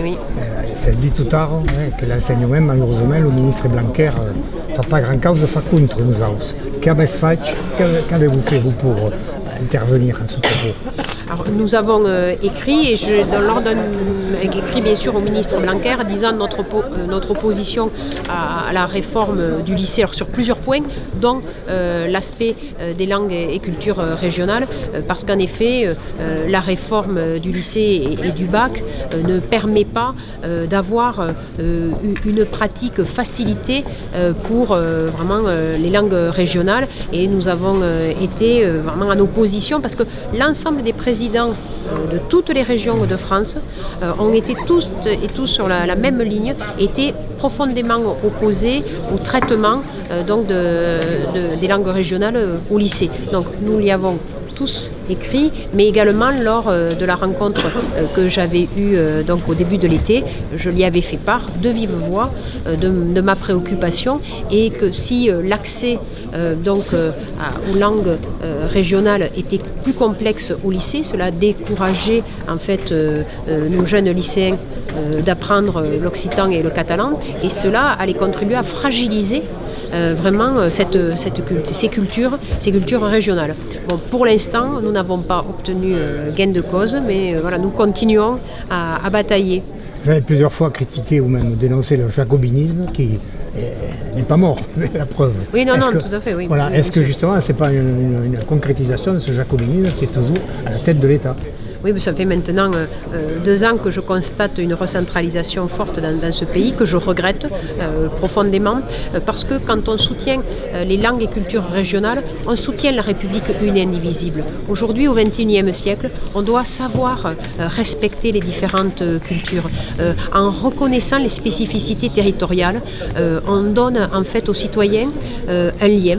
Oui. Ça dit tout tard que l'enseignement, malheureusement, le ministre Blanquer n'a pas grand cause de faire contre nous autres. Qu'avez-vous fait, vous, pour intervenir à ce propos? Alors, nous avons écrit, et dans l'ordre écrit bien sûr au ministre Blanquer, disant notre opposition à la réforme du lycée sur plusieurs points, dont l'aspect des langues et cultures régionales, parce qu'en effet, la réforme du lycée et du bac ne permet pas d'avoir une pratique facilitée pour vraiment les langues régionales, et nous avons été vraiment en opposition parce que l'ensemble des présidents de toutes les régions de France ont été tous et tous sur la même ligne, étaient profondément opposés au traitement des langues régionales au lycée. Donc nous y avons tous écrit, mais également lors de la rencontre que j'avais eue au début de l'été, je lui avais fait part de vive voix de ma préoccupation, et que si l'accès aux langues régionales était plus complexe au lycée, cela décourageait en fait nos jeunes lycéens d'apprendre l'occitan et le catalan, et cela allait contribuer à fragiliser vraiment ces cultures régionales. Bon, pour l'instant, nous n'avons pas obtenu gain de cause, mais voilà, nous continuons à batailler. Vous avez plusieurs fois critiqué ou même dénoncé le jacobinisme qui n'est pas mort, la preuve. Oui, tout à fait, oui. Voilà, est-ce que justement, ce n'est pas une concrétisation de ce jacobinisme qui est toujours à la tête de l'État? Oui, mais ça fait maintenant 2 ans que je constate une recentralisation forte dans ce pays, que je regrette profondément, parce que quand on soutient les langues et cultures régionales, on soutient la République une et indivisible. Aujourd'hui, au XXIe siècle, on doit savoir respecter les différentes cultures. En reconnaissant les spécificités territoriales, on donne en fait aux citoyens un lien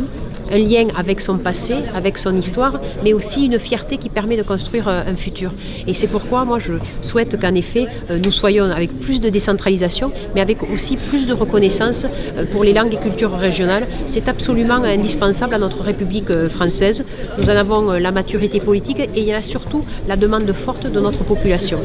avec son passé, avec son histoire, mais aussi une fierté qui permet de construire un futur. Et c'est pourquoi moi je souhaite qu'en effet nous soyons avec plus de décentralisation, mais avec aussi plus de reconnaissance pour les langues et cultures régionales. C'est absolument indispensable à notre République française. Nous en avons la maturité politique, et il y a surtout la demande forte de notre population.